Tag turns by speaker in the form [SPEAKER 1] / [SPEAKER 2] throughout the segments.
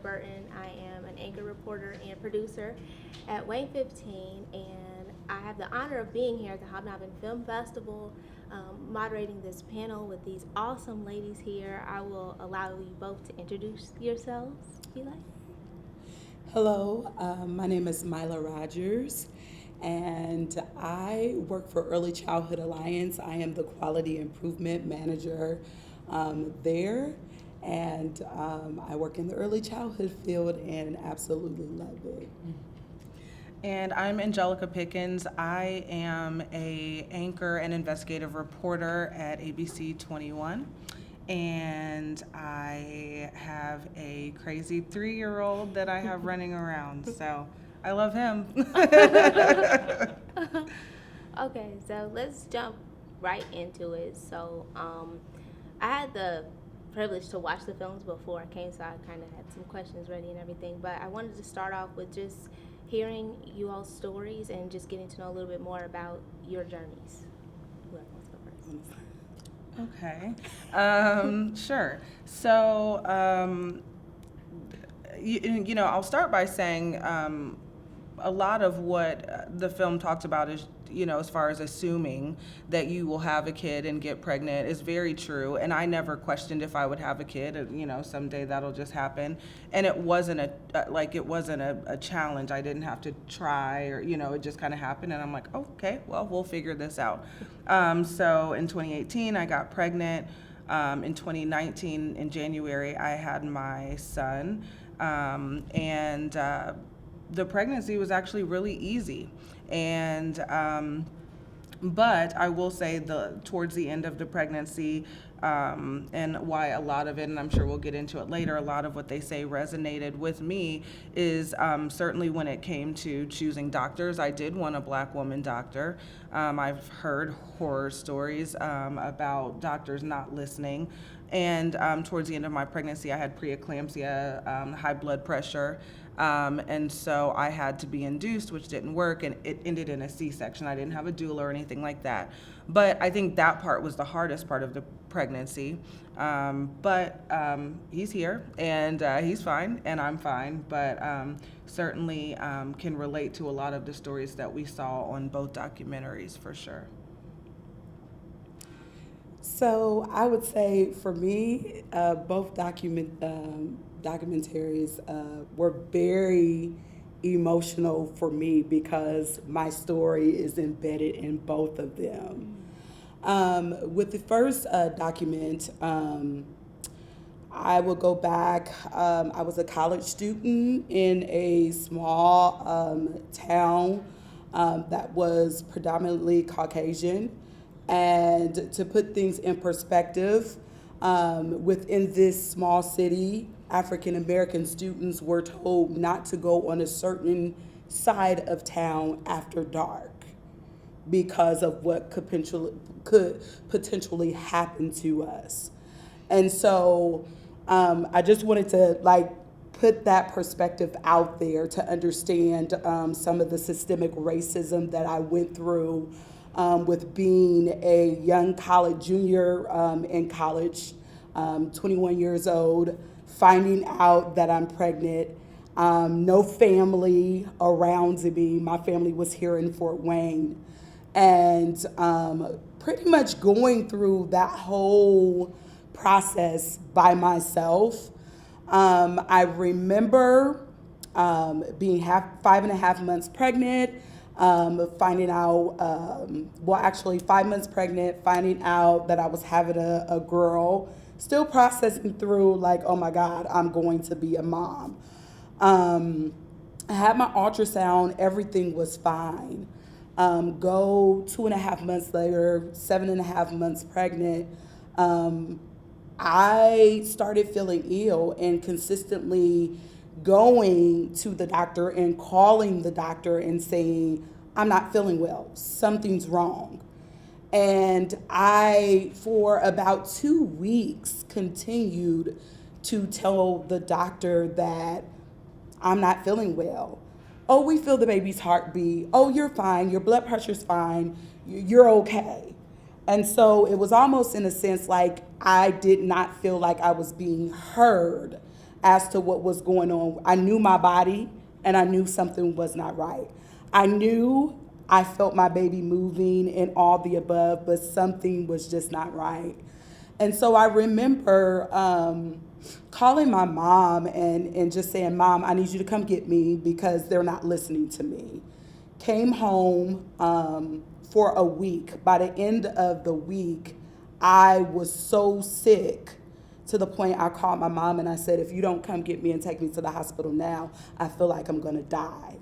[SPEAKER 1] Burton. I am an anchor, reporter, and producer at Wayne 15, and I have the honor of being here at the Hobnobben Film Festival, moderating this panel with these awesome ladies here. I will allow you both to introduce yourselves, if you like.
[SPEAKER 2] Hello, my name is Mila Rogers, and I work for Early Childhood Alliance. I am the Quality Improvement Manager there, and I work in the early childhood field and absolutely love it.
[SPEAKER 3] And I'm Angelica Pickens. I am a anchor and investigative reporter at ABC 21. And I have a crazy 3-year-old that I have running around. So I love him.
[SPEAKER 1] Okay, so let's jump right into it. So, I had the privilege to watch the films before I came, so I kind of had some questions ready and everything. But I wanted to start off with just hearing you all's stories and just getting to know a little bit more about your journeys. Whoever wants to go first.
[SPEAKER 3] Okay. Sure. So, I'll start by saying a lot of what the film talked about is, as far as assuming that you will have a kid and get pregnant is very true. And I never questioned if I would have a kid. Someday that'll just happen. And it wasn't a challenge. I didn't have to try or, it just kind of happened. And I'm like, oh, okay, well, we'll figure this out. So in 2018, I got pregnant. In 2019, in January, I had my son. The pregnancy was actually really easy. But I will say towards the end of the pregnancy, and why a lot of it, and I'm sure we'll get into it later, a lot of what they say resonated with me is certainly when it came to choosing doctors. I did want a Black woman doctor. I've heard horror stories about doctors not listening. And towards the end of my pregnancy, I had preeclampsia, high blood pressure. And so I had to be induced, which didn't work, and it ended in a C-section. I didn't have a doula or anything like that. But I think that part was the hardest part of the pregnancy. But he's here, and he's fine, and I'm fine. But certainly can relate to a lot of the stories that we saw on both documentaries, for sure.
[SPEAKER 2] So I would say for me, both documentaries were very emotional for me because my story is embedded in both of them. With the first document, I will go back. I was a college student in a small town that was predominantly Caucasian. And to put things in perspective, within this small city, African American students were told not to go on a certain side of town after dark because of what could potentially happen to us. And so I just wanted to put that perspective out there to understand some of the systemic racism that I went through with being a young college junior in college, 21 years old, finding out that I'm pregnant, no family around me. My family was here in Fort Wayne. And pretty much going through that whole process by myself. I remember being 5.5 months pregnant, finding out, 5 months pregnant, finding out that I was having a girl, still processing through oh my God, I'm going to be a mom. I had my ultrasound, everything was fine. Go 2.5 months later, 7.5 months pregnant, I started feeling ill and consistently going to the doctor and calling the doctor and saying, I'm not feeling well, something's wrong. And I, for about 2 weeks, continued to tell the doctor that I'm not feeling well. Oh, we feel the baby's heartbeat. Oh, you're fine. Your blood pressure's fine. You're okay. And so it was almost in a sense like I did not feel like I was being heard. as to what was going on. I knew my body, and I knew something was not right. I knew I felt my baby moving and all the above, but something was just not right. And so I remember calling my mom and just saying, Mom, I need you to come get me because they're not listening to me. Came home for a week. By the end of the week, I was so sick to the point I called my mom and I said, if you don't come get me and take me to the hospital now, I feel like I'm gonna die.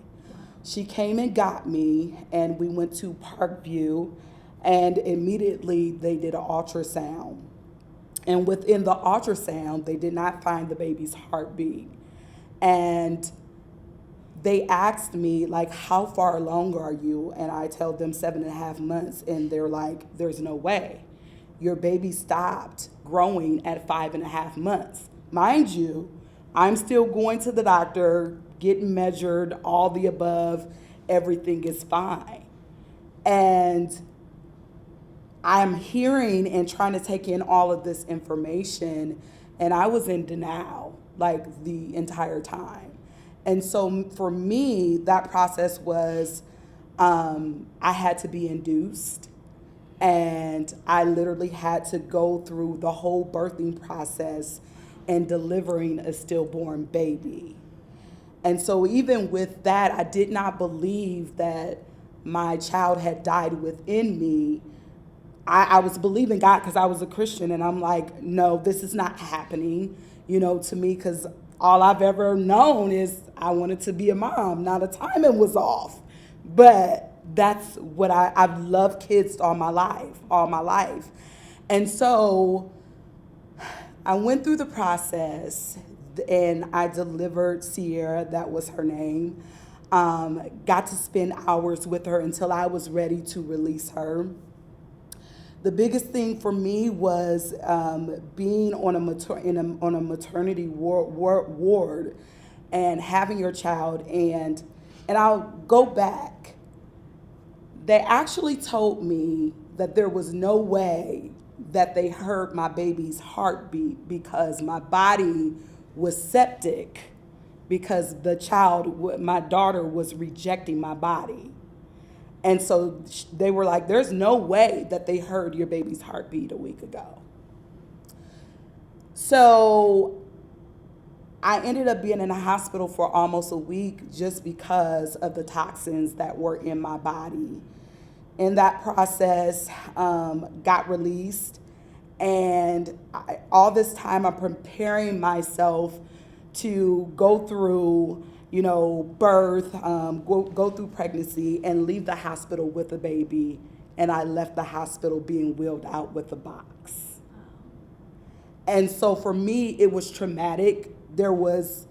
[SPEAKER 2] She came and got me, and we went to Parkview, and immediately they did an ultrasound. And within the ultrasound, they did not find the baby's heartbeat. And they asked me, like, how far along are you? And I tell them 7.5 months, and they're like, there's no way. Your baby stopped growing at 5.5 months. Mind you, I'm still going to the doctor, getting measured, all the above, everything is fine. And I'm hearing and trying to take in all of this information, and I was in denial like the entire time. And so for me, that process was I had to be induced, and I literally had to go through the whole birthing process and delivering a stillborn baby. And so even with that, I did not believe that my child had died within me. I was believing God because I was a Christian, and I'm like, no, this is not happening, to me, because all I've ever known is I wanted to be a mom. Now the timing was off, but that's what I've loved kids all my life. And so I went through the process, and I delivered Sierra, that was her name. Got to spend hours with her until I was ready to release her. The biggest thing for me was being on a maternity ward and having your child, and I'll go back. They actually told me that there was no way that they heard my baby's heartbeat because my body was septic, because my daughter was rejecting my body. And so they were like, there's no way that they heard your baby's heartbeat a week ago. So I ended up being in the hospital for almost a week just because of the toxins that were in my body. In that process, got released. And all this time, I'm preparing myself to go through birth, go through pregnancy, and leave the hospital with a baby. And I left the hospital being wheeled out with a box. And so for me, it was traumatic. There was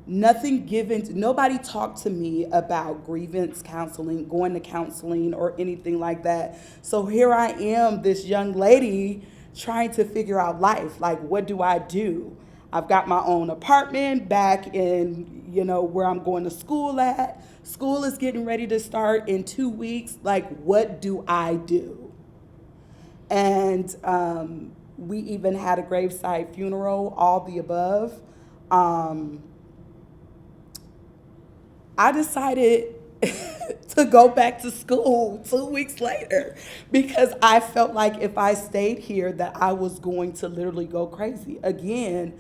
[SPEAKER 2] nothing given, nobody talked to me about grievance counseling, going to counseling, or anything like that. So here I am, this young lady, trying to figure out life. Like, what do I do? I've got my own apartment back in, where I'm going to school at. School is getting ready to start in 2 weeks. Like, what do I do? And we even had a graveside funeral, all the above. I decided to go back to school 2 weeks later because I felt like if I stayed here that I was going to literally go crazy. Again,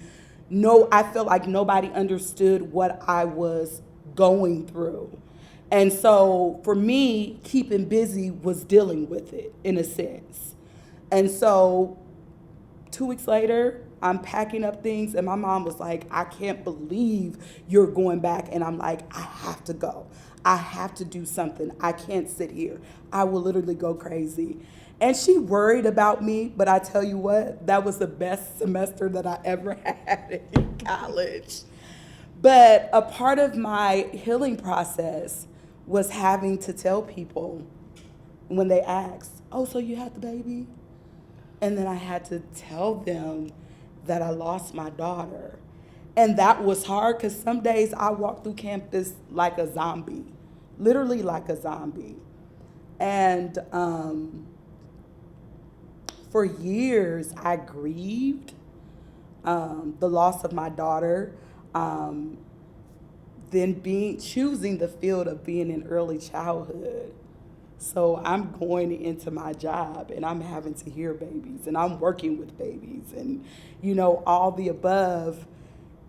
[SPEAKER 2] I felt like nobody understood what I was going through. And so for me, keeping busy was dealing with it in a sense. And so 2 weeks later, I'm packing up things, and my mom was like, I can't believe you're going back. And I'm like, I have to go. I have to do something. I can't sit here. I will literally go crazy. And she worried about me, but I tell you what, that was the best semester that I ever had in college. But a part of my healing process was having to tell people when they asked, oh, so you had the baby? And then I had to tell them that I lost my daughter. And that was hard because some days I walked through campus like a zombie, literally like a zombie. And for years, I grieved the loss of my daughter. Um, then being choosing the field of being in early childhood. So I'm going into my job and I'm having to hear babies and I'm working with babies and all the above.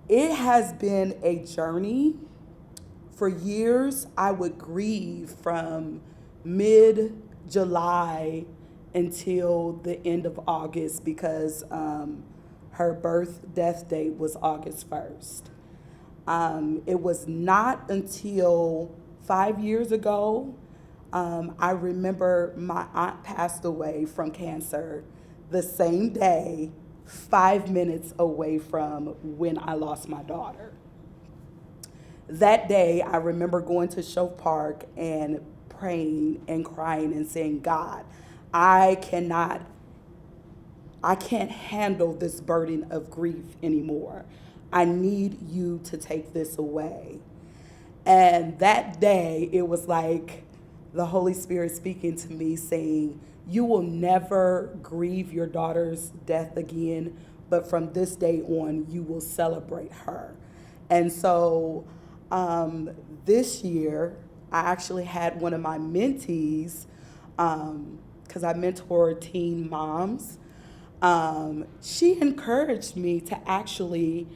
[SPEAKER 2] It has been a journey. For years, I would grieve from mid July until the end of August because her birth death date was August 1st. It was not until 5 years ago, I remember my aunt passed away from cancer the same day, 5 minutes away from when I lost my daughter. That day, I remember going to Show Park and praying and crying and saying, God, I cannot, I can't handle this burden of grief anymore. I need you to take this away. And that day, it was like the Holy Spirit speaking to me saying, you will never grieve your daughter's death again, but from this day on, you will celebrate her. And so this year, I actually had one of my mentees, because I mentor teen moms. She encouraged me to actually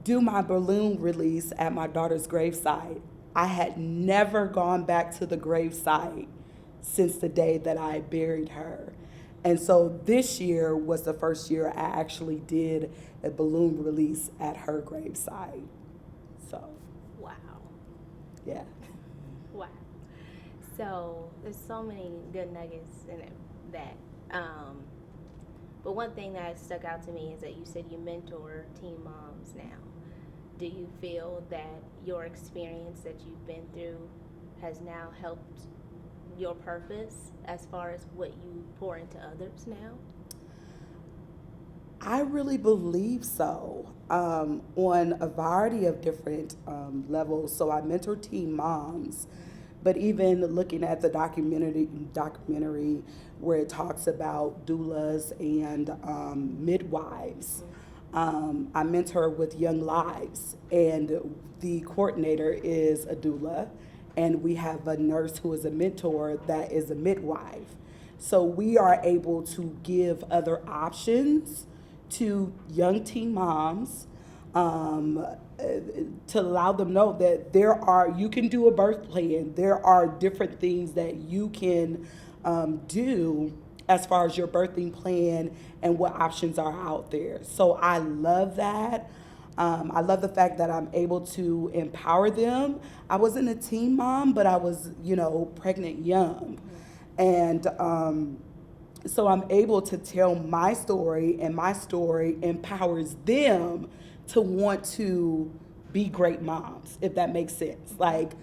[SPEAKER 2] do my balloon release at my daughter's gravesite. I had never gone back to the gravesite since the day that I buried her. And so this year was the first year I actually did a balloon release at her gravesite. So,
[SPEAKER 1] Wow.
[SPEAKER 2] yeah.
[SPEAKER 1] Wow. So there's so many good nuggets in it that. But one thing that stuck out to me is that you said you mentor teen moms now. Do you feel that your experience that you've been through has now helped your purpose as far as what you pour into others now?
[SPEAKER 2] I really believe so, on a variety of different levels. So I mentor teen moms, but even looking at the documentary where it talks about doulas and midwives, I mentor with Young Lives, and the coordinator is a doula, and we have a nurse who is a mentor that is a midwife. So we are able to give other options to young teen moms, to allow them know that you can do a birth plan. There are different things that you can do as far as your birthing plan and what options are out there. So I love that. I love the fact that I'm able to empower them. I wasn't a teen mom, but I was, pregnant young. And so I'm able to tell my story, and my story empowers them to want to be great moms, if that makes sense. Like,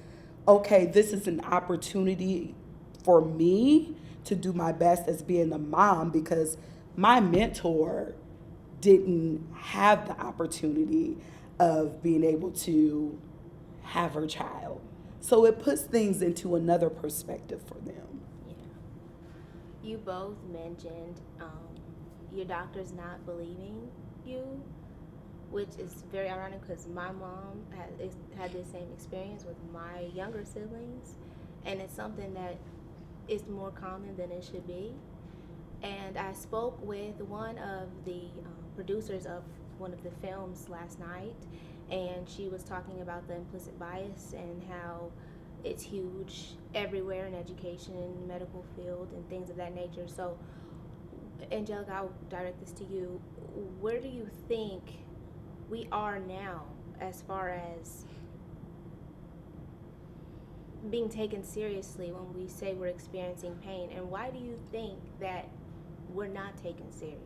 [SPEAKER 2] okay, this is an opportunity for me to do my best as being a mom because my mentor didn't have the opportunity of being able to have her child. So it puts things into another perspective for them.
[SPEAKER 1] Yeah. You both mentioned your doctor's not believing you, which is very ironic because my mom had the same experience with my younger siblings, and it's something that is more common than it should be. And I spoke with one of the producers of one of the films last night, and she was talking about the implicit bias and how it's huge everywhere in education, in the medical field, and things of that nature. So, Angelica, I'll direct this to you. Where do you think we are now as far as being taken seriously when we say we're experiencing pain, and why do you think that we're not taken serious?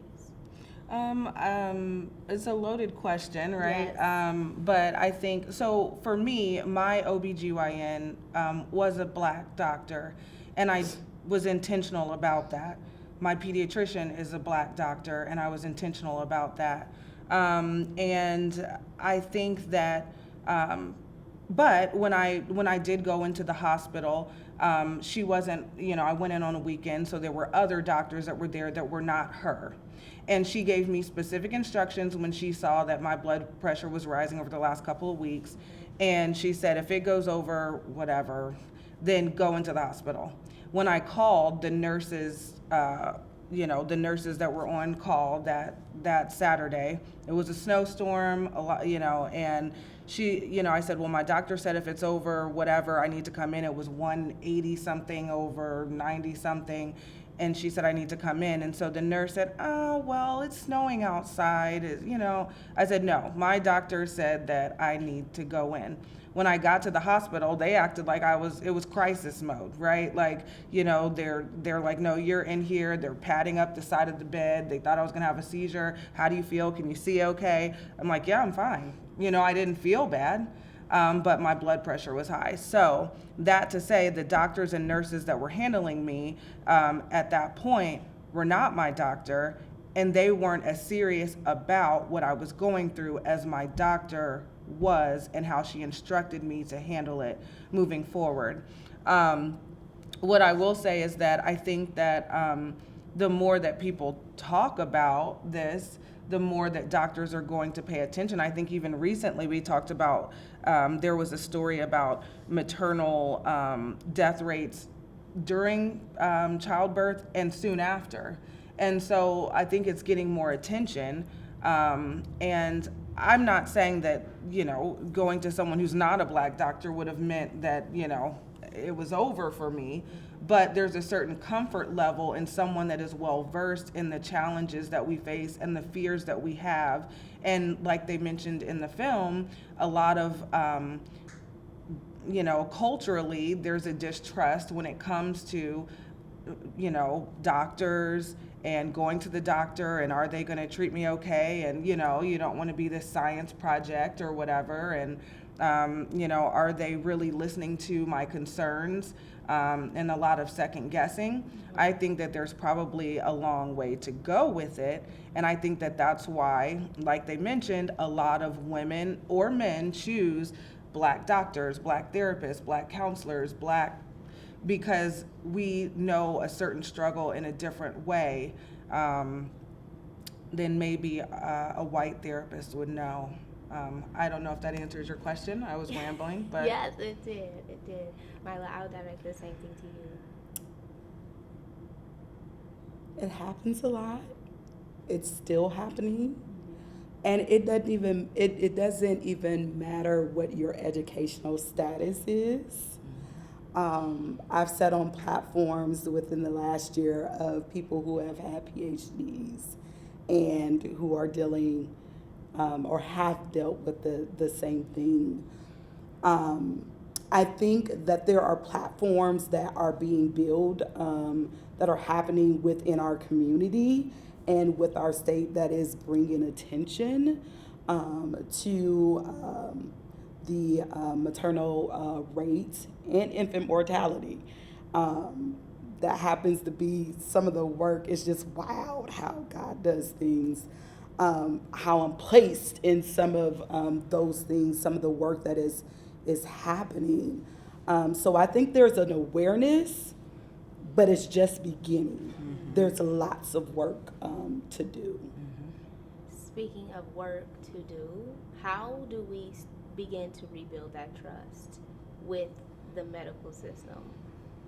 [SPEAKER 3] It's a loaded question, right?
[SPEAKER 1] Yes.
[SPEAKER 3] But I think, so for me, my OBGYN was a black doctor, and I was intentional about that. My pediatrician is a black doctor, and I was intentional about that. And I think that, but when I did go into the hospital, She wasn't, I went in on a weekend, so there were other doctors that were there that were not her. And she gave me specific instructions when she saw that my blood pressure was rising over the last couple of weeks. And she said, if it goes over whatever, then go into the hospital. When I called the nurses, the nurses that were on call that Saturday, it was a snowstorm, a lot, and she, I said, well, my doctor said if it's over whatever, I need to come in. It was 180 something over 90 something. And she said, I need to come in. And so the nurse said, oh, well, it's snowing outside. I said, no, my doctor said that I need to go in. When I got to the hospital, they acted like it was crisis mode, right? Like, they're like, no, you're in here. They're patting up the side of the bed. They thought I was going to have a seizure. How do you feel? Can you see okay? I'm like, yeah, I'm fine. I didn't feel bad. But my blood pressure was high. So that to say, the doctors and nurses that were handling me at that point were not my doctor, and they weren't as serious about what I was going through as my doctor was and how she instructed me to handle it moving forward. What I will say is that I think that the more that people talk about this, the more that doctors are going to pay attention. I think even recently we talked about, there was a story about maternal death rates during childbirth and soon after. And so I think it's getting more attention. And I'm not saying that, going to someone who's not a Black doctor would have meant that, it was over for me. But there's a certain comfort level in someone that is well versed in the challenges that we face and the fears that we have. And like they mentioned in the film, a lot of, culturally, there's a distrust when it comes to, doctors and going to the doctor and are they going to treat me okay? And, you don't want to be this science project or whatever. And, are they really listening to my concerns? And a lot of second guessing. I think that there's probably a long way to go with it. And I think that that's why, like they mentioned, a lot of women or men choose Black doctors, Black therapists, Black counselors, because we know a certain struggle in a different way than maybe a white therapist would know. I don't know if that answers your question. I was rambling, but
[SPEAKER 1] yes, it did. It did. Mila, I would direct the same thing to you.
[SPEAKER 2] It happens a lot. It's still happening. And it doesn't even matter what your educational status is. I've sat on platforms within the last year of people who have had PhDs and who are dealing or have dealt with the same thing. I think that there are platforms that are being built that are happening within our community and with our state that is bringing attention to the maternal rate and infant mortality. That happens to be some of the work. It's just wild how God does things. How I'm placed in some of those things, some of the work that is happening. So I think there's an awareness, but it's just beginning. Mm-hmm. There's lots of work to do.
[SPEAKER 1] Mm-hmm. Speaking of work to do, how do we begin to rebuild that trust with the medical system?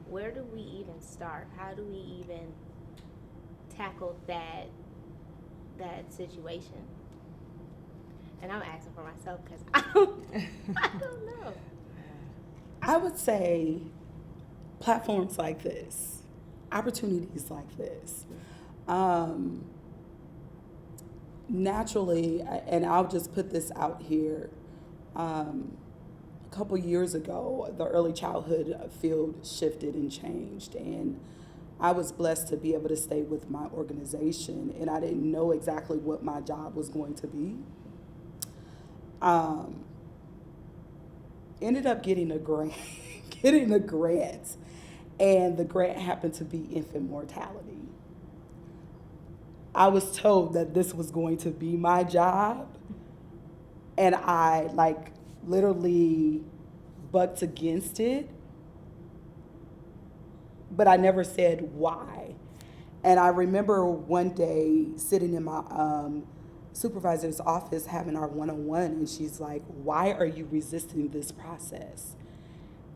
[SPEAKER 1] Where do we even start? How do we even tackle that situation? And I'm asking for myself because I don't know.
[SPEAKER 2] I would say platforms like this, opportunities like this. Naturally, and I'll just put this out here, a couple years ago, the early childhood field shifted and changed, and I was blessed to be able to stay with my organization, and I didn't know exactly what my job was going to be. Ended up getting a grant, and the grant happened to be infant mortality. I was told that this was going to be my job, and I literally bucked against it but I never said why. And I remember one day sitting in my supervisor's office having our one-on-one, and she's like, "Why are you resisting this process?"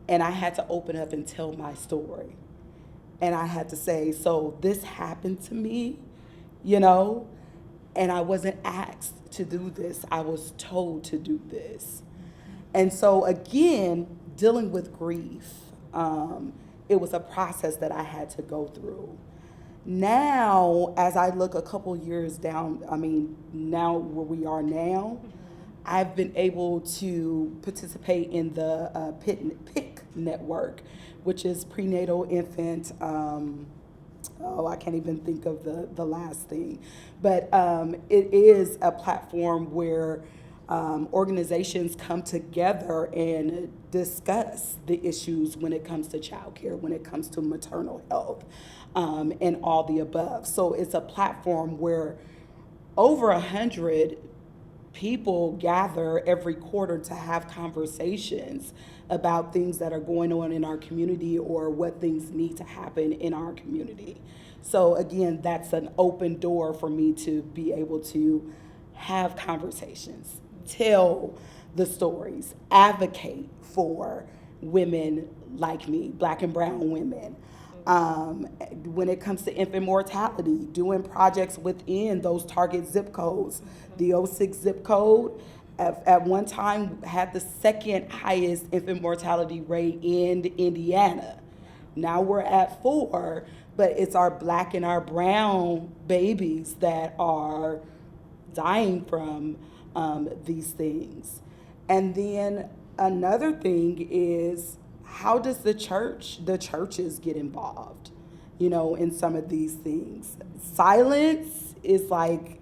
[SPEAKER 2] And I had to open up and tell my story. And I had to say, so this happened to me, you know, and I wasn't asked to do this. I was told to do this. And so, again, dealing with grief, it was a process that I had to go through. Now, as I look a couple years down, I mean, now where we are now, I've been able to participate in the PIC network, which is prenatal infant. I can't even think of the last thing, but it is a platform where organizations come together and discuss the issues when it comes to childcare, when it comes to maternal health, and all the above. So it's a platform where over 100 people gather every quarter to have conversations about things that are going on in our community or what things need to happen in our community. So again, that's an open door for me to be able to have conversations, tell the stories, advocate for women like me, Black and brown women. When it comes to infant mortality, doing projects within those target zip codes. The '06 zip code at one time had the second highest infant mortality rate in Indiana. Now we're at 4, but it's our Black and our brown babies that are dying from these things. And then another thing is, how does the churches get involved, in some of these things? Silence is like,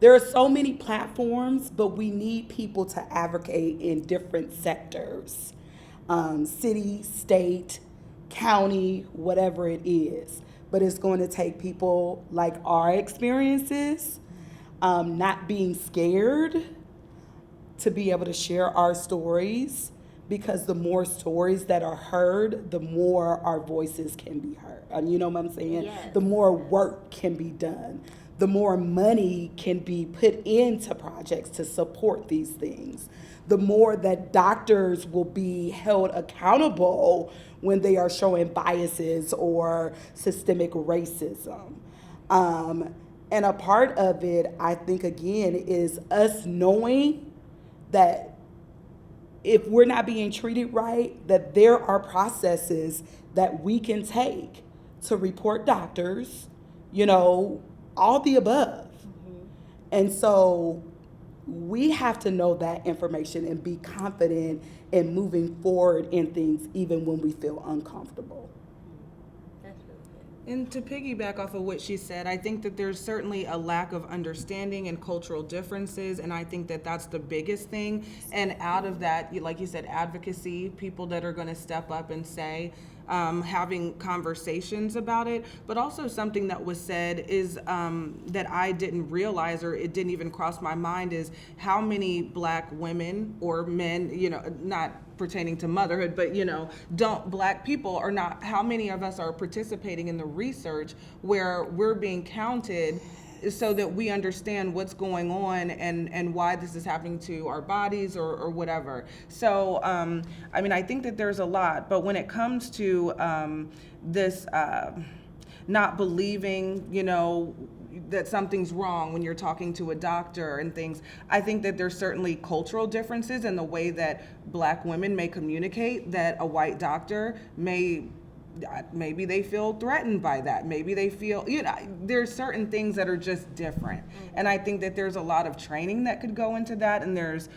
[SPEAKER 2] there are so many platforms, but we need people to advocate in different sectors, city, state, county, whatever it is. But it's going to take people like our experiences, not being scared to be able to share our stories, because the more stories that are heard, the more our voices can be heard. You know what I'm saying?
[SPEAKER 1] Yes.
[SPEAKER 2] The more work can be done. The more money can be put into projects to support these things. The more that doctors will be held accountable when they are showing biases or systemic racism. And a part of it, I think, again, is us knowing that if we're not being treated right, that there are processes that we can take to report doctors, all the above. And so we have to know that information and be confident in moving forward in things even when we feel uncomfortable.
[SPEAKER 1] That's really good.
[SPEAKER 3] And to piggyback off of what she said, I think that there's certainly a lack of understanding and cultural differences, and I think that that's the biggest thing. And out of that, like you said, advocacy, people that are going to step up and say, having conversations about it. But also something that was said is that I didn't realize, or it didn't even cross my mind, is how many Black women or men, not pertaining to motherhood, but Black people are not, how many of us are participating in the research where we're being counted so that we understand what's going on and why this is happening to our bodies or whatever. So, I think that there's a lot, but when it comes to this not believing, that something's wrong when you're talking to a doctor and things, I think that there's certainly cultural differences in the way that Black women may communicate that a white doctor maybe they feel threatened by that. Maybe they feel, there's certain things that are just different. And I think that there's a lot of training that could go into that. And there's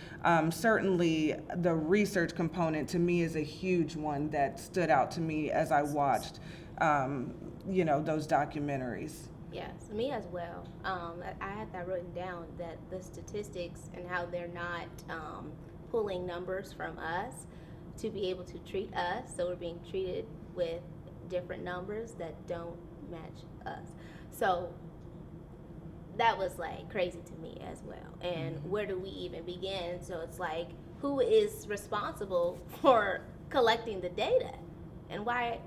[SPEAKER 3] certainly the research component, to me, is a huge one that stood out to me as I watched, those documentaries.
[SPEAKER 1] Yes, me as well. I had that written down, that the statistics and how they're not pulling numbers from us to be able to treat us. So we're being treated with different numbers that don't match us. So that was like crazy to me as well. And where do we even begin? So it's like, who is responsible for collecting the data? And why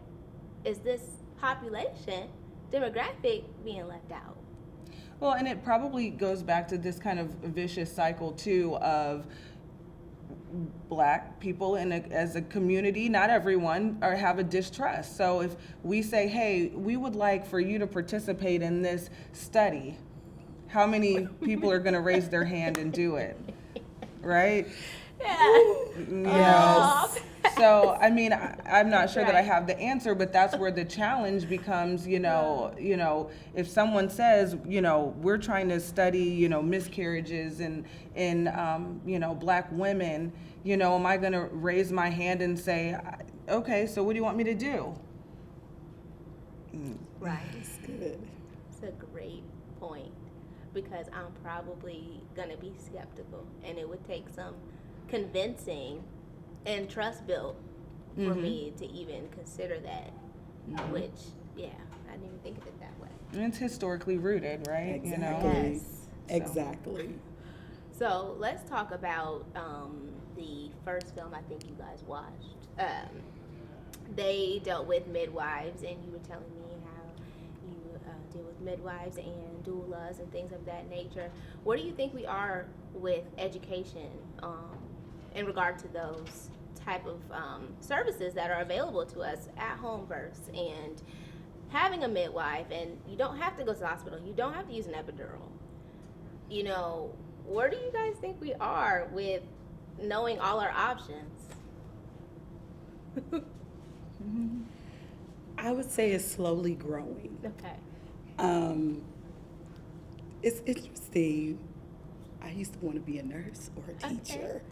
[SPEAKER 1] is this population demographic being left out?
[SPEAKER 3] Well, and it probably goes back to this kind of vicious cycle too of Black people as a community, not everyone, or have a distrust. So if we say, hey, we would like for you to participate in this study, how many people are going to raise their hand and do it? Right?
[SPEAKER 1] Yeah.
[SPEAKER 2] Yes.
[SPEAKER 3] So, I mean, I'm not sure that I
[SPEAKER 1] Right.
[SPEAKER 3] have the answer, but that's where the challenge becomes, if someone says, we're trying to study, miscarriages in Black women, am I going to raise my hand and say, okay, so what do you want me to do?
[SPEAKER 1] Right.
[SPEAKER 2] That's good.
[SPEAKER 1] It's a great point because I'm probably going to be skeptical and it would take some convincing and trust built for me to even consider that, which, yeah, I didn't even think of it that way.
[SPEAKER 3] And it's historically rooted, right?
[SPEAKER 2] Exactly.
[SPEAKER 1] Yes.
[SPEAKER 2] Exactly.
[SPEAKER 1] So let's talk about the first film I think you guys watched. They dealt with midwives, and you were telling me how you deal with midwives and doulas and things of that nature. Where do you think we are with education in regard to those type of services that are available to us at home births and having a midwife? And you don't have to go to the hospital. You don't have to use an epidural. Where do you guys think we are with knowing all our options?
[SPEAKER 2] I would say it's slowly growing.
[SPEAKER 1] Okay.
[SPEAKER 2] It's interesting. I used to want to be a nurse or a
[SPEAKER 1] Okay.
[SPEAKER 2] teacher.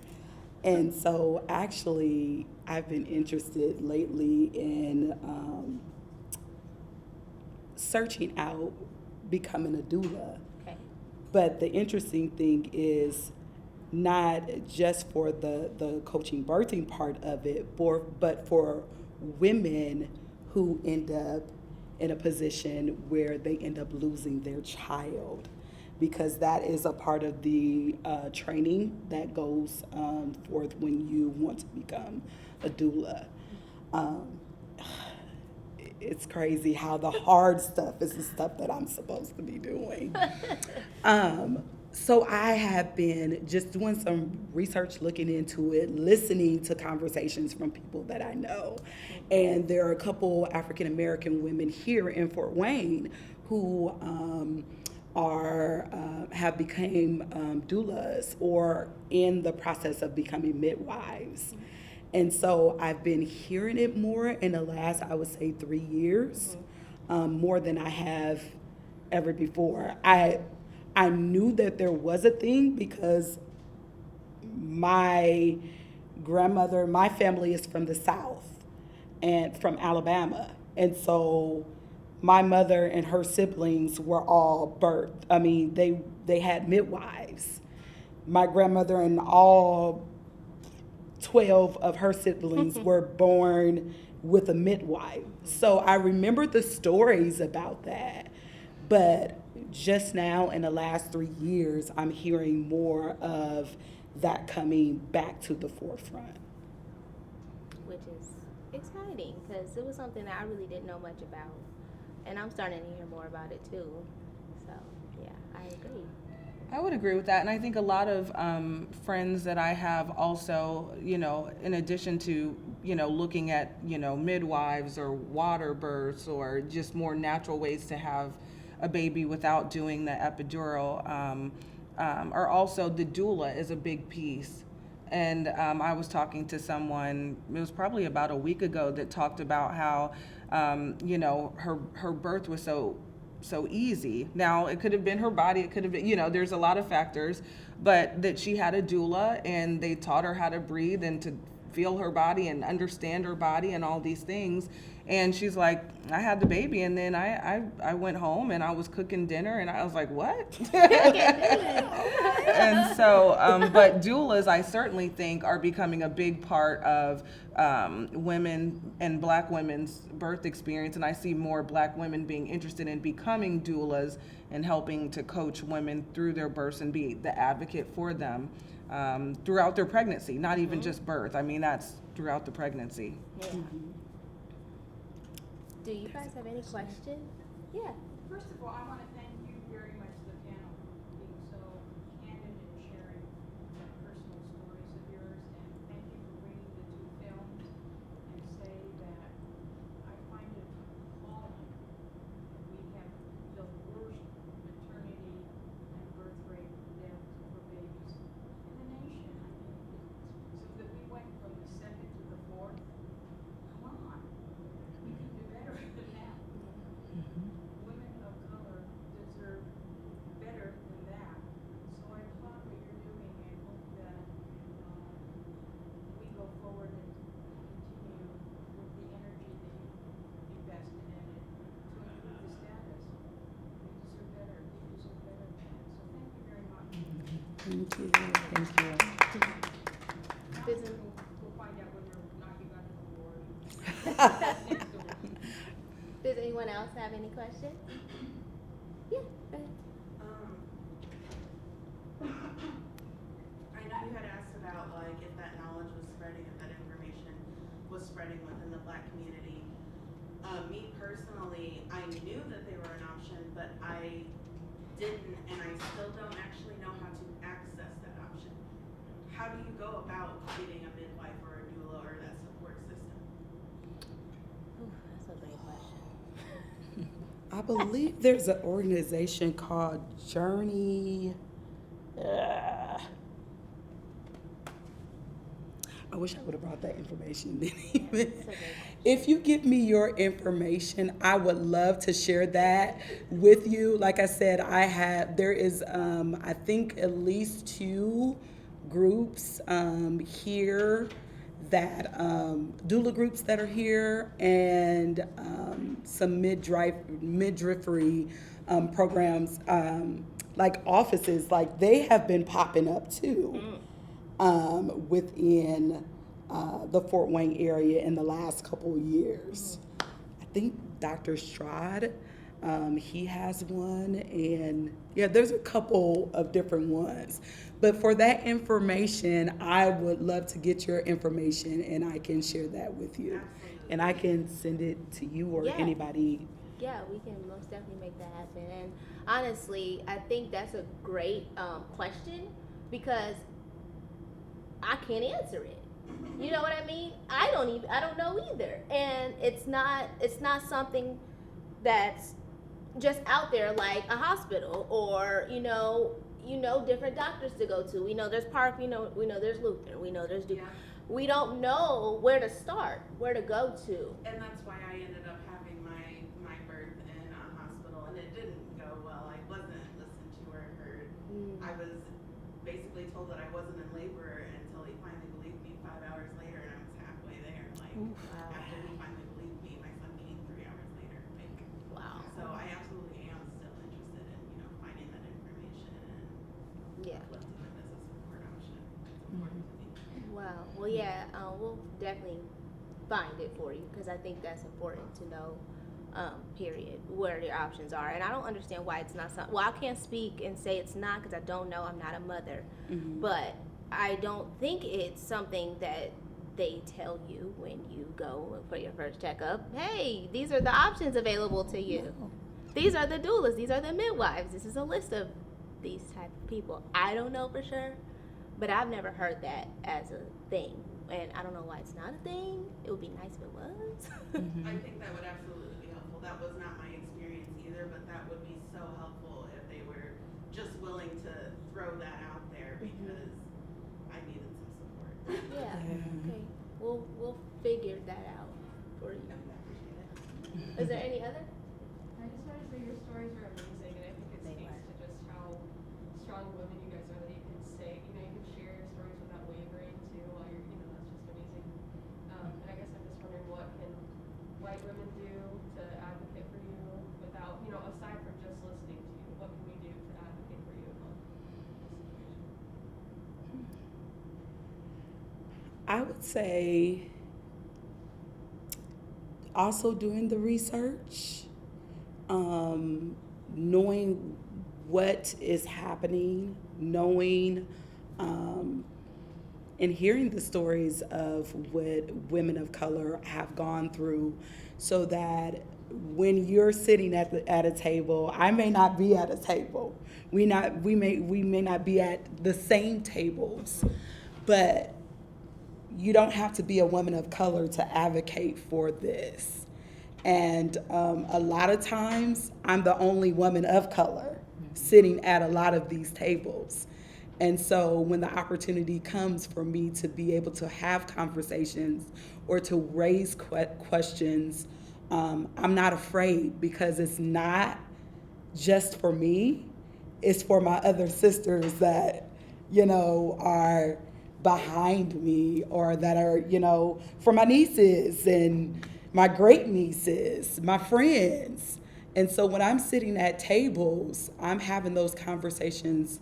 [SPEAKER 2] And so actually, I've been interested lately in searching out becoming a doula.
[SPEAKER 1] Okay.
[SPEAKER 2] But the interesting thing is not just for the coaching birthing part of it, but for women who end up in a position where they end up losing their child, because that is a part of the training that goes forth when you want to become a doula. It's crazy how the hard stuff is the stuff that I'm supposed to be doing. So I have been just doing some research, looking into it, listening to conversations from people that I know. And there are a couple African American women here in Fort Wayne who have become doulas or in the process of becoming midwives. And so I've been hearing it more in the last, I would say, 3 years, more than I have ever before. I knew that there was a thing because my grandmother, my family is from the South and from Alabama. And so my mother and her siblings were all birthed. I mean, they had midwives. My grandmother and all 12 of her siblings were born with a midwife. So I remember the stories about that. But just now in the last 3 years, I'm hearing more of that coming back to the forefront.
[SPEAKER 1] Which is exciting because it was something that I really didn't know much about. And I'm starting to hear more about it too. So, yeah, I agree.
[SPEAKER 3] I would agree with that. And I think a lot of friends that I have also, in addition to, looking at, midwives or water births or just more natural ways to have a baby without doing the epidural, are also the doula is a big piece. And I was talking to someone, it was probably about a week ago, that talked about how, her birth was so easy. Now, it could have been her body, it could have been, there's a lot of factors, but that she had a doula and they taught her how to breathe and to feel her body and understand her body and all these things. And she's like, I had the baby and then I went home and I was cooking dinner and I was like, what? And so, but doulas, I certainly think, are becoming a big part of women and Black women's birth experience. And I see more Black women being interested in becoming doulas and helping to coach women through their births and be the advocate for them throughout their pregnancy, not even just birth. I mean, that's throughout the pregnancy.
[SPEAKER 1] Yeah. Do you guys have any questions? Yeah.
[SPEAKER 4] First of all, I want to thank you very much, the panel, for being so candid and sharing personal stories of yours, and thank you for bringing the two films and say that I find it appalling that we have the worst maternity and birth rate death for babies in the nation. I mean, so that we went from the second to the fourth. Come on, we can do better than that. Women of color deserve better than that. So I applaud what you're doing and hope that we go forward and continue with the energy that you invested in it to improve the status. We deserve better. You deserve better than that. So thank you very much.
[SPEAKER 2] Thank you.
[SPEAKER 3] Thank you.
[SPEAKER 4] Now we'll find out whether or not you got an award. Next door.
[SPEAKER 1] Does anyone else have any questions? Yeah, go ahead.
[SPEAKER 5] I know you had asked about like if that knowledge was spreading, if that information was spreading within the Black community. Me personally, I knew that they were an option, but I didn't, and I still don't actually know how to access that option. How do you go about getting a midwife or a doula or that support system?
[SPEAKER 1] Ooh, that's a great question.
[SPEAKER 2] I believe there's an organization called Journey. I wish I would have brought that information then. If you give me your information, I would love to share that with you. Like I said, there is, I think at least 2 groups here that, doula groups that are here, and some midwifery programs, like offices, like they have been popping up too within the Fort Wayne area in the last couple of years. I think Dr. Strad, he has one, and yeah, there's a couple of different ones. But for that information, I would love to get your information, and I can share that with you.
[SPEAKER 5] Absolutely.
[SPEAKER 2] And I can send it to you or
[SPEAKER 1] Yeah.
[SPEAKER 2] anybody.
[SPEAKER 1] Yeah, we can most definitely make that happen. And honestly, I think that's a great question because I can't answer it. You know what I mean? I don't know either. And it's not something that's just out there like a hospital or different doctors to go to. We know there's Park, we know there's Luther, we know there's Duke.
[SPEAKER 5] Yeah.
[SPEAKER 1] We don't know where to start, where to go to.
[SPEAKER 5] And that's why I ended up having my birth in a hospital, and it didn't go well. I wasn't listened to or heard. I was basically told that I wasn't in labor until he finally believed me 5 hours later, and I was halfway there. Like,
[SPEAKER 1] Wow.
[SPEAKER 5] after he finally believed me, my son came 3 hours later. Like,
[SPEAKER 1] Wow.
[SPEAKER 5] so I absolutely am still interested in, finding that information and
[SPEAKER 1] Yeah.
[SPEAKER 5] lifting it as a support option. It's important to me.
[SPEAKER 1] Wow. Well, yeah, we'll definitely find it for you because I think that's important to know. Period. Where your options are, and I don't understand why it's not. Well, I can't speak and say it's not because I don't know. I'm not a mother, but I don't think it's something that they tell you when you go for your first checkup. Hey, these are the options available to you. These are the doulas. These are the midwives. This is a list of these type of people. I don't know for sure, but I've never heard that as a thing, and I don't know why it's not a thing. It would be nice if it was.
[SPEAKER 5] I think that would absolutely be helpful. That was not my experience either, but that would be so helpful if they were just willing to throw that out there because I needed some support.
[SPEAKER 1] Yeah. Okay. We'll figure that out for you.
[SPEAKER 5] I appreciate it.
[SPEAKER 1] Is there any other?
[SPEAKER 6] I just wanted to say your stories are amazing, and I think it
[SPEAKER 1] They
[SPEAKER 6] speaks
[SPEAKER 1] are.
[SPEAKER 6] to just how strong women you guys are that you can say, you can share your stories without wavering too. While you're, that's just amazing. And I guess I'm just wondering what can white women do to advocate for you without, aside from just listening to you, what can we do to advocate for you about this situation?
[SPEAKER 2] I would say also doing the research, knowing what is happening, knowing and hearing the stories of what women of color have gone through so that when you're sitting at a table, I may not be at a table. We may not be at the same tables, but you don't have to be a woman of color to advocate for this. And a lot of times, I'm the only woman of color sitting at a lot of these tables. And so when the opportunity comes for me to be able to have conversations or to raise questions, I'm not afraid, because it's not just for me, it's for my other sisters that, are behind me, or that are, for my nieces and my great nieces, my friends. And so when I'm sitting at tables, I'm having those conversations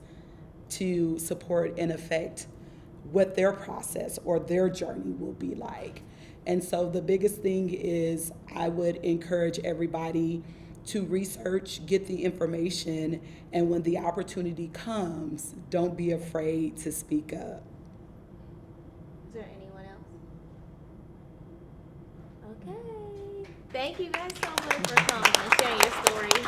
[SPEAKER 2] to support and affect what their process or their journey will be like. And so the biggest thing is, I would encourage everybody to research, get the information, and when the opportunity comes, don't be afraid to speak up.
[SPEAKER 1] Is there anyone else? Okay. Thank you guys so much for coming and sharing your stories.